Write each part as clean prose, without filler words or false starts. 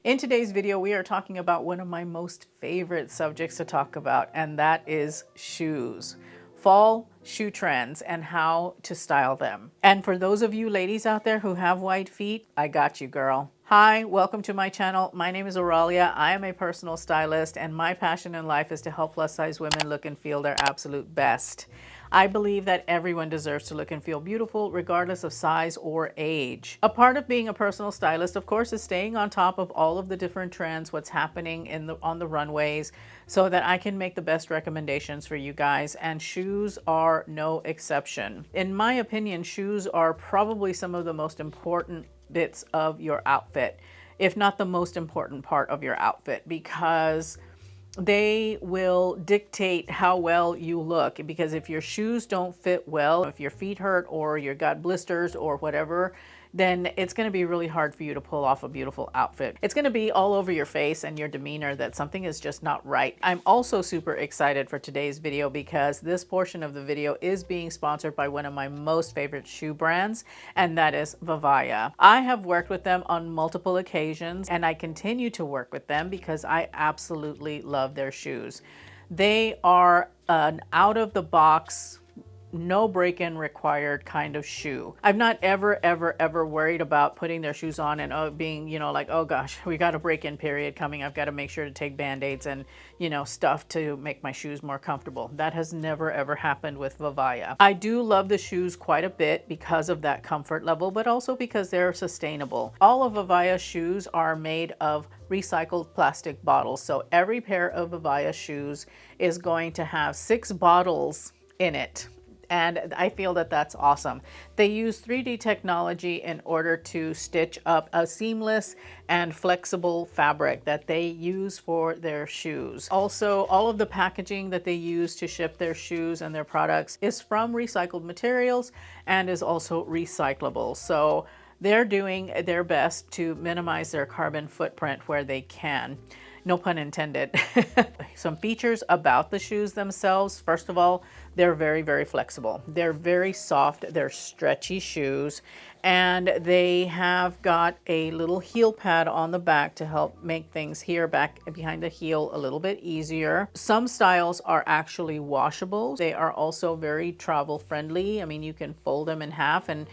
In today's video, we are talking about one of my most favorite subjects to talk about, and that is shoes. Fall shoe trends and how to style them. And for those of you ladies out there who have wide feet, I got you, girl. Hi, welcome to my channel. My name is Oralia. I am a personal stylist, and my passion in life is to help plus size women look and feel their absolute best. I believe that everyone deserves to look and feel beautiful regardless of size or age. A part of being a personal stylist, of course, is staying on top of all of the different trends, what's happening on the runways, so that I can make the best recommendations for you guys, and shoes are no exception. In my opinion, shoes are probably some of the most important bits of your outfit, if not the most important part of your outfit, because they will dictate how well you look. Because if your shoes don't fit well, if your feet hurt or you got blisters or whatever, then it's going to be really hard for you to pull off a beautiful outfit. It's going to be all over your face and your demeanor that something is just not right. I'm also super excited for today's video because this portion of the video is being sponsored by one of my most favorite shoe brands, and that is Vivaia. I have worked with them on multiple occasions, and I continue to work with them because I absolutely love their shoes. They are an out-of-the-box, no break-in required kind of shoe. I've not ever worried about putting their shoes on and being, like, oh gosh, we got a break-in period coming. I've got to make sure to take band-aids and, stuff to make my shoes more comfortable. That has never ever happened with Vivaia. I do love the shoes quite a bit because of that comfort level, but also because they're sustainable. All of Vivaia's shoes are made of recycled plastic bottles. So every pair of Vivaia shoes is going to have 6 bottles in it. And I feel that that's awesome. They use 3D technology in order to stitch up a seamless and flexible fabric that they use for their shoes. Also, all of the packaging that they use to ship their shoes and their products is from recycled materials and is also recyclable. So they're doing their best to minimize their carbon footprint where they can. No pun intended. Some features about the shoes themselves. First of all, they're very flexible. They're very soft. They're stretchy shoes. And they have got a little heel pad on the back to help make things here back behind the heel a little bit easier. Some styles are actually washable. They are also very travel friendly. I mean, you can fold them in half and,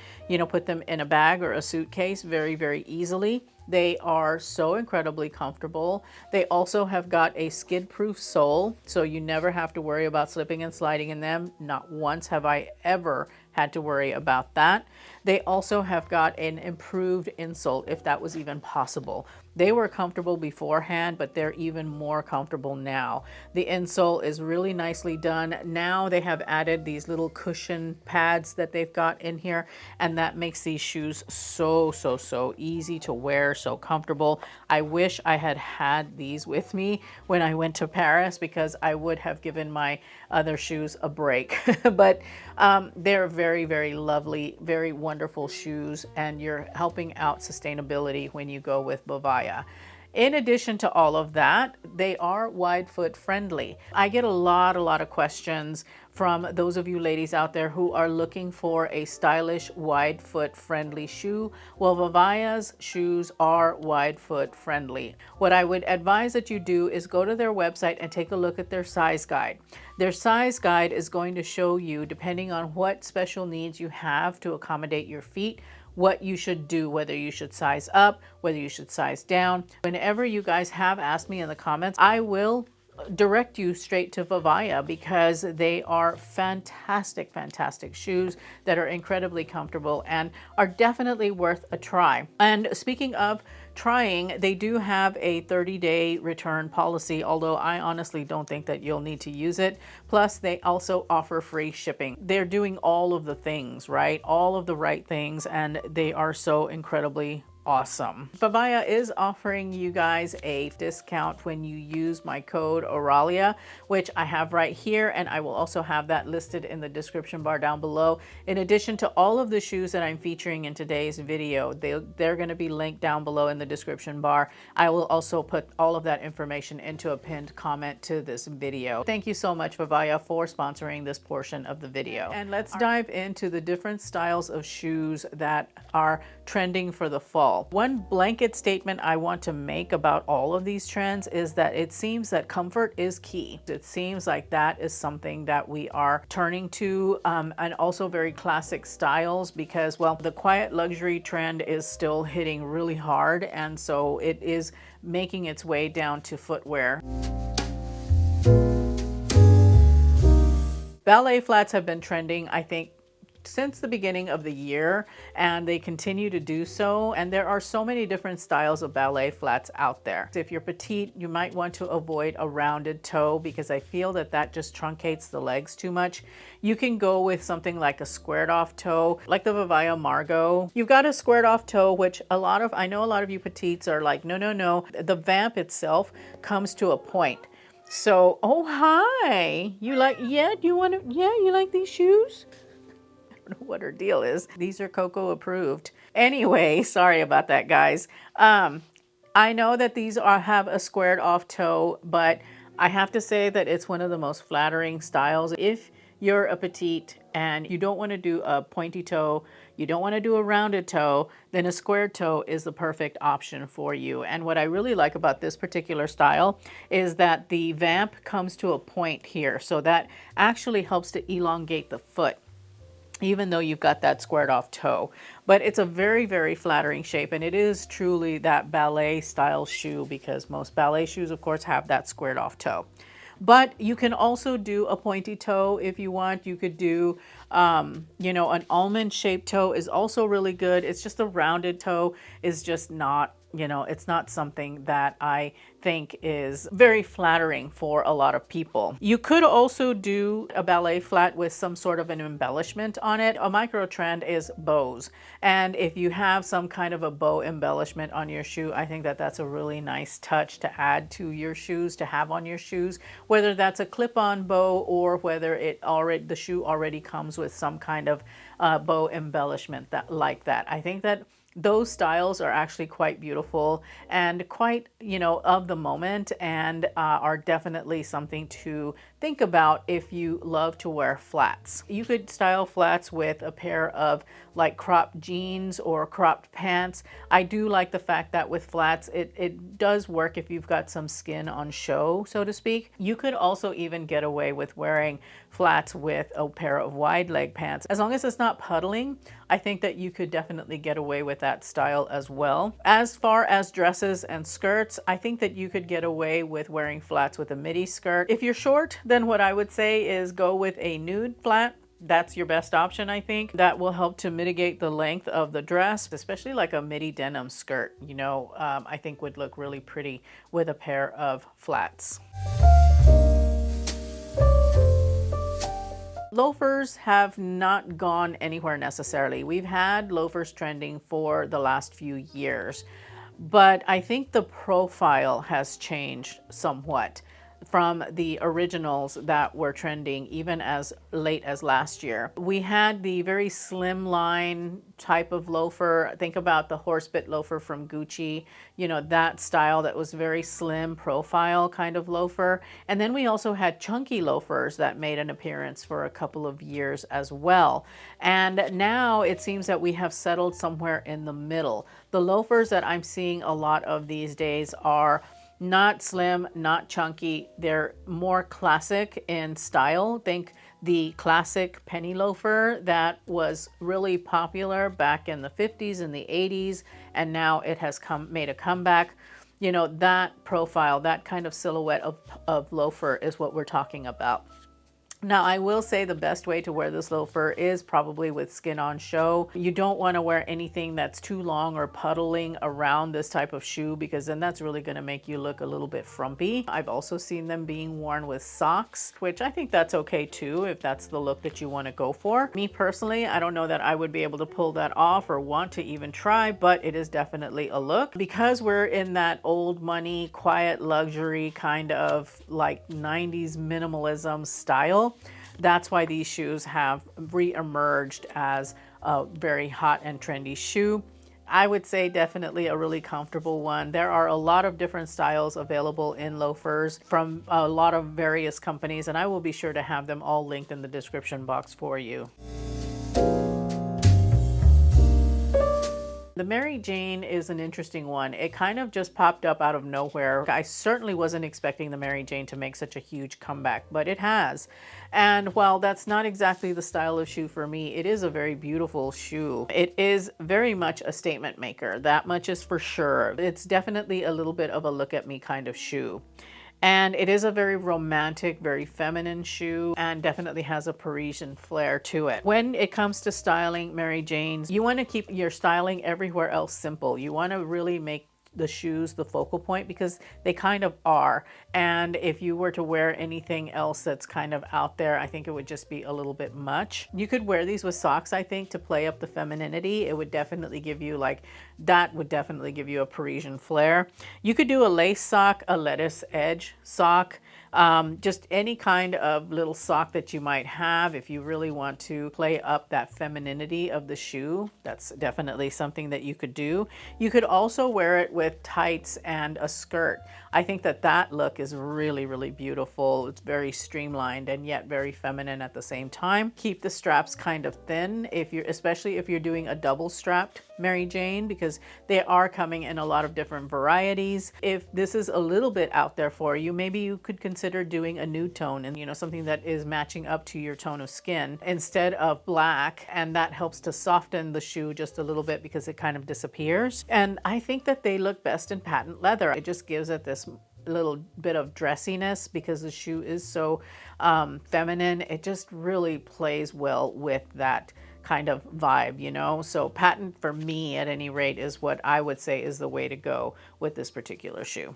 put them in a bag or a suitcase very easily. They are so incredibly comfortable. They also have got a skid-proof sole, so you never have to worry about slipping and sliding in them. Not once have I ever had to worry about that. They also have got an improved insole, if that was even possible. They were comfortable beforehand, but they're even more comfortable now. The insole is really nicely done. Now they have added these little cushion pads that they've got in here, and that makes these shoes so easy to wear, so comfortable. I wish I had had these with me when I went to Paris, because I would have given my other shoes a break. But they're very lovely, very wonderful shoes, and you're helping out sustainability when you go with Vivaia. In addition to all of that, they are wide foot friendly. I get a lot of questions from those of you ladies out there who are looking for a stylish wide foot friendly shoe. Well, Vivaia's shoes are wide foot friendly. What I would advise that you do is go to their website and take a look at their size guide. Their size guide is going to show you, depending on what special needs you have to accommodate your feet, what you should do, whether you should size up, whether you should size down. Whenever you guys have asked me in the comments, I will direct you straight to Vivaia, because they are fantastic shoes that are incredibly comfortable and are definitely worth a try. And speaking of trying, they do have a 30-day return policy, although I honestly don't think that you'll need to use it. Plus, they also offer free shipping. They're doing all of the things, right? All of the right things, and they are so incredibly awesome. Vivaia is offering you guys a discount when you use my code Oralia, which I have right here, and I will also have that listed in the description bar down below. In addition to all of the shoes that I'm featuring in today's video, they're going to be linked down below in the description bar. I will also put all of that information into a pinned comment to this video. Thank you so much, Vivaia, for sponsoring this portion of the video. And let's dive into the different styles of shoes that are trending for the fall. fall. One blanket statement I want to make about all of these trends is that it seems that comfort is key. It seems like that is something that we are turning to, and also very classic styles, because, well, the quiet luxury trend is still hitting really hard, and so it is making its way down to footwear. Ballet flats have been trending, I think, since the beginning of the year, and they continue to do so. And there are so many different styles of ballet flats out there. If you're petite, you might want to avoid a rounded toe, because I feel that that just truncates the legs too much. You can go with something like a squared off toe, like the Vivaia Margot. You've got a squared off toe, which I know a lot of you petites are like, no, no, no. The vamp itself comes to a point. So, oh, hi. You like, yeah, do you want to, yeah, you like these shoes? What her deal is. These are Coco approved. Anyway, sorry about that, guys. I know that these have a squared off toe, but I have to say that it's one of the most flattering styles. If you're a petite and you don't want to do a pointy toe, you don't want to do a rounded toe, then a squared toe is the perfect option for you. And what I really like about this particular style is that the vamp comes to a point here, so that actually helps to elongate the foot, even though you've got that squared off toe. But it's a very, very flattering shape, and it is truly that ballet style shoe, because most ballet shoes, of course, have that squared off toe. But you can also do a pointy toe if you want. You could do, you know, an almond shaped toe is also really good. It's just a rounded toe is just not, you know, it's not something that I think is very flattering for a lot of people. You could also do a ballet flat with some sort of an embellishment on it. A micro trend is bows. And if you have some kind of a bow embellishment on your shoe, I think that that's a really nice touch to add to your shoes, to have on your shoes, whether that's a clip-on bow or whether the shoe already comes with some kind of bow embellishment like that. I think that those styles are actually quite beautiful and quite, you know, of the moment, and are definitely something to think about if you love to wear flats. You could style flats with a pair of like cropped jeans or cropped pants. I do like the fact that with flats, it does work if you've got some skin on show, so to speak. You could also even get away with wearing flats with a pair of wide leg pants. As long as it's not puddling, I think that you could definitely get away with that style as well. As far as dresses and skirts, I think that you could get away with wearing flats with a midi skirt. If you're short, then what I would say is go with a nude flat. That's your best option, I think. That will help to mitigate the length of the dress, especially like a midi denim skirt, you know, I think would look really pretty with a pair of flats. Loafers have not gone anywhere necessarily. We've had loafers trending for the last few years, but I think the profile has changed somewhat from the originals that were trending even as late as last year. We had the very slim line type of loafer. Think about the horsebit loafer from Gucci, you know, that style that was very slim profile kind of loafer. And then we also had chunky loafers that made an appearance for a couple of years as well. And now it seems that we have settled somewhere in the middle. The loafers that I'm seeing a lot of these days are not slim, not chunky. They're more classic in style. Think the classic penny loafer that was really popular back in the 50s and the 80s, and now it has made a comeback. You know, that profile, that kind of silhouette of loafer is what we're talking about. Now, I will say the best way to wear this loafer is probably with skin on show. You don't want to wear anything that's too long or puddling around this type of shoe, because then that's really going to make you look a little bit frumpy. I've also seen them being worn with socks, which I think that's okay too, if that's the look that you want to go for. Me personally, I don't know that I would be able to pull that off or want to even try, but it is definitely a look. Because we're in that old money, quiet luxury kind of like 90s minimalism style, that's why these shoes have re-emerged as a very hot and trendy shoe. I would say definitely a really comfortable one. There are a lot of different styles available in loafers from a lot of various companies, and I will be sure to have them all linked in the description box for you. The Mary Jane is an interesting one. It kind of just popped up out of nowhere. I certainly wasn't expecting the Mary Jane to make such a huge comeback, but it has. And while that's not exactly the style of shoe for me, it is a very beautiful shoe. It is very much a statement maker. That much is for sure. It's definitely a little bit of a look at me kind of shoe. And it is a very romantic, very feminine shoe, and definitely has a Parisian flair to it. When it comes to styling Mary Janes, you want to keep your styling everywhere else simple. You want to really make the shoes the focal point, because they kind of are. And if you were to wear anything else that's kind of out there, I think it would just be a little bit much. You could wear these with socks, I think, to play up the femininity. It would definitely give you that would definitely give you a Parisian flair. You could do a lace sock, a lettuce edge sock, just any kind of little sock that you might have if you really want to play up that femininity of the shoe. That's definitely something that you could do. You could also wear it with tights and a skirt. I think that look is really, really beautiful. It's very streamlined and yet very feminine at the same time. Keep the straps kind of thin, especially if you're doing a double strapped Mary Jane, because they are coming in a lot of different varieties. If this is a little bit out there for you, maybe you could consider doing a nude tone and something that is matching up to your tone of skin instead of black, and that helps to soften the shoe just a little bit because it kind of disappears. And I think that they look best in patent leather. It just gives it this little bit of dressiness because the shoe is so feminine. It just really plays well with that kind of vibe, So patent, for me at any rate, is what I would say is the way to go with this particular shoe.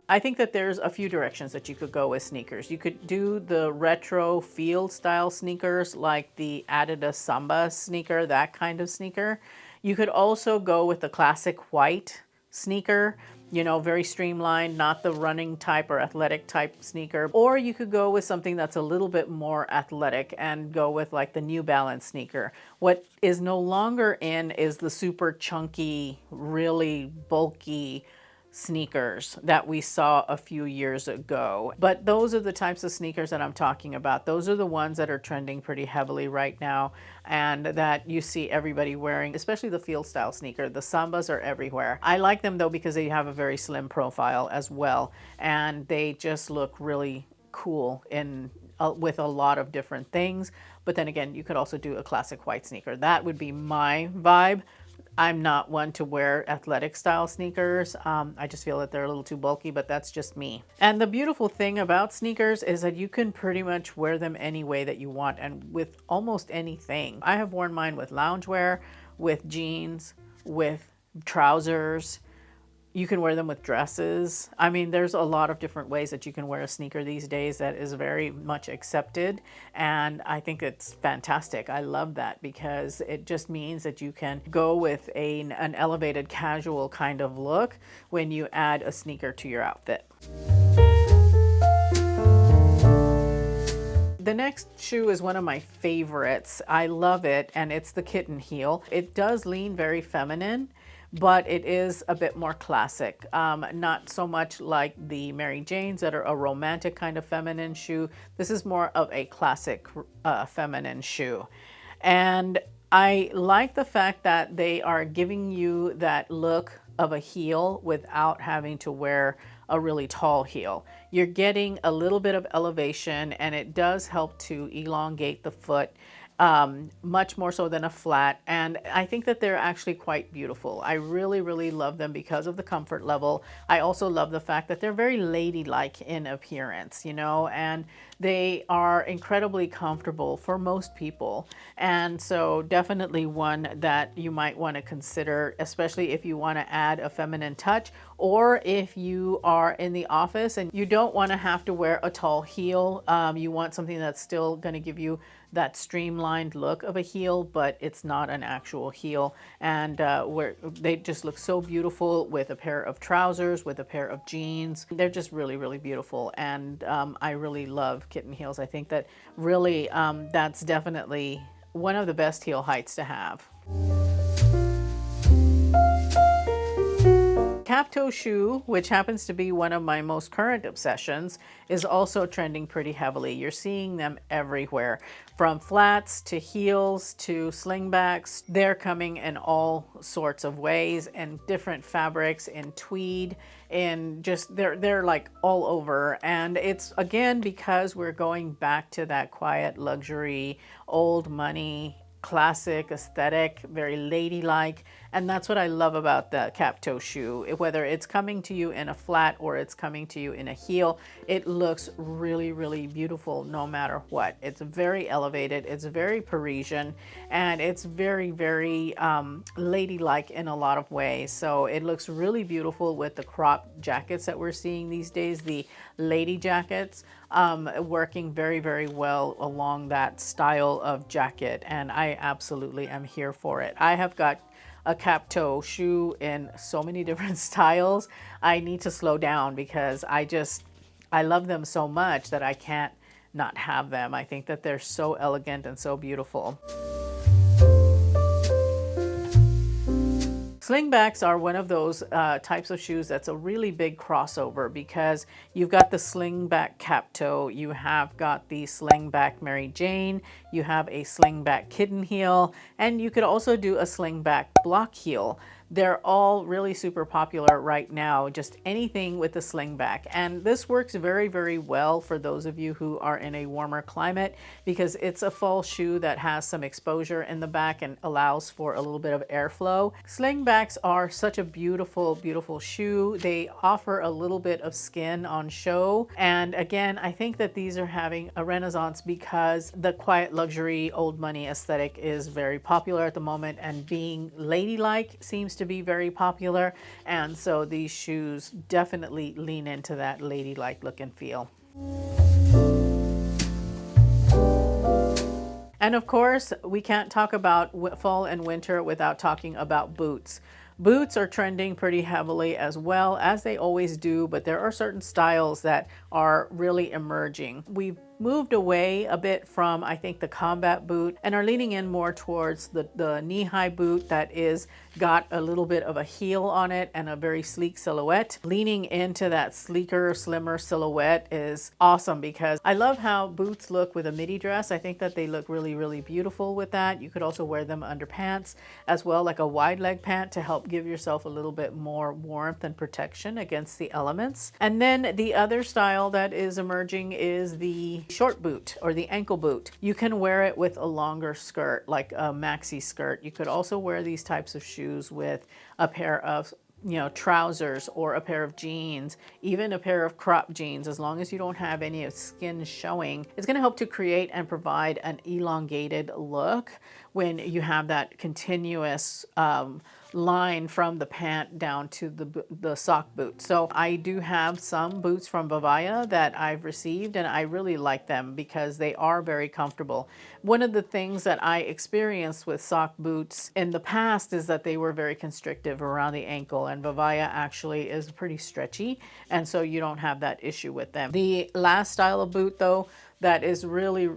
I think that there's a few directions that you could go with sneakers. You could do the retro field style sneakers like the Adidas Samba sneaker, that kind of sneaker. You could also go with the classic white sneaker, very streamlined, not the running type or athletic type sneaker. Or you could go with something that's a little bit more athletic and go with like the New Balance sneaker. What is no longer in is the super chunky, really bulky sneakers that we saw a few years ago. But those are the types of sneakers that I'm talking about. Those are the ones that are trending pretty heavily right now and that you see everybody wearing, especially the field style sneaker. The Sambas are everywhere. I like them though because they have a very slim profile as well, and they just look really cool with a lot of different things. But then again, you could also do a classic white sneaker. That would be my vibe. I'm not one to wear athletic style sneakers. I just feel that they're a little too bulky, but that's just me. And the beautiful thing about sneakers is that you can pretty much wear them any way that you want and with almost anything. I have worn mine with loungewear, with jeans, with trousers. You can wear them with dresses. I mean, there's a lot of different ways that you can wear a sneaker these days that is very much accepted. And I think it's fantastic. I love that because it just means that you can go with an elevated casual kind of look when you add a sneaker to your outfit. The next shoe is one of my favorites. I love it, and it's the Kitten Heel. It does lean very feminine, but it is a bit more classic. Not so much like the Mary Janes that are a romantic kind of feminine shoe. This is more of a classic feminine shoe. And I like the fact that they are giving you that look of a heel without having to wear a really tall heel. You're getting a little bit of elevation, and it does help to elongate the foot. Much more so than a flat, and I think that they're actually quite beautiful. I really, really love them because of the comfort level. I also love the fact that they're very ladylike in appearance, and they are incredibly comfortable for most people. And so definitely one that you might want to consider, especially if you want to add a feminine touch, or if you are in the office and you don't want to have to wear a tall heel. You want something that's still going to give you that streamlined look of a heel, but it's not an actual heel. And where they just look so beautiful with a pair of trousers, with a pair of jeans. They're just really, really beautiful. And I really love Kitten Heels. I think that really that's definitely one of the best heel heights to have. Capto shoe, which happens to be one of my most current obsessions, is also trending pretty heavily. You're seeing them everywhere, from flats to heels to slingbacks. They're coming in all sorts of ways, in different fabrics, in tweed, in just they're like all over. And it's again because we're going back to that quiet luxury, old money, classic aesthetic, very ladylike. And that's what I love about the Capto shoe. Whether it's coming to you in a flat or it's coming to you in a heel, it looks really, really beautiful no matter what. It's very elevated, it's very Parisian, and it's very, very ladylike in a lot of ways. So it looks really beautiful with the crop jackets that we're seeing these days, the lady jackets, working very, very well along that style of jacket. And I absolutely am here for it. I have got a Capto shoe in so many different styles. I need to slow down because I love them so much that I can't not have them. I think that they're so elegant and so beautiful. Slingbacks are one of those types of shoes that's a really big crossover because you've got the slingback Capto, you have got the slingback Mary Jane, you have a slingback kitten heel, and you could also do a slingback block heel. They're all really super popular right now, just anything with a slingback. And this works very, very well for those of you who are in a warmer climate because it's a fall shoe that has some exposure in the back and allows for a little bit of airflow. Slingbacks are such a beautiful, beautiful shoe. They offer a little bit of skin on show. And again, I think that these are having a renaissance because the quiet luxury, old money aesthetic is very popular at the moment, and being ladylike seems to be very popular, and so these shoes definitely lean into that ladylike look and feel. And of course, we can't talk about fall and winter without talking about boots. Boots are trending pretty heavily as well, as they always do, but there are certain styles that are really emerging. We've moved away a bit from, I think, the combat boot and are leaning in more towards the knee-high boot that is got a little bit of a heel on it and a very sleek silhouette. Leaning into that sleeker, slimmer silhouette is awesome because I love how boots look with a midi dress. I think that they look really, really beautiful with that. You could also wear them under pants as well, like a wide leg pant, to help give yourself a little bit more warmth and protection against the elements. And then the other style that is emerging is the short boot or the ankle boot. You can wear it with a longer skirt, like a maxi skirt. You could also wear these types of shoes with a pair of trousers or a pair of jeans, even a pair of crop jeans. As long as you don't have any skin showing, it's going to help to create and provide an elongated look when you have that continuous line from the pant down to the sock boot. So I do have some boots from Vivaia that I've received, and I really like them because they are very comfortable. One of the things that I experienced with sock boots in the past is that they were very constrictive around the ankle, and Vivaia actually is pretty stretchy, and so you don't have that issue with them. The last style of boot, though, that is really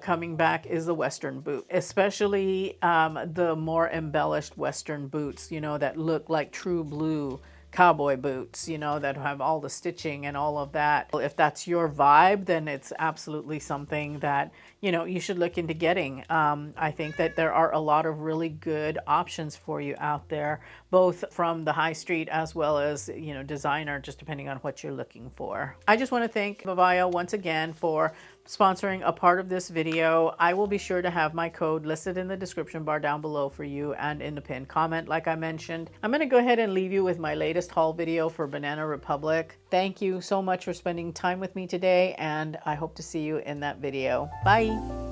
coming back is the Western boot, especially the more embellished Western boots, that look like true blue cowboy boots, that have all the stitching and all of that. If that's your vibe, then it's absolutely something that, you should look into getting. I think that there are a lot of really good options for you out there, both from the high street as well as, designer, just depending on what you're looking for. I just want to thank Vivaia once again for sponsoring a part of this video. I will be sure to have my code listed in the description bar down below for you and in the pinned comment like I mentioned. I'm going to go ahead and leave you with my latest haul video for Banana Republic. Thank you so much for spending time with me today, and I hope to see you in that video. Bye!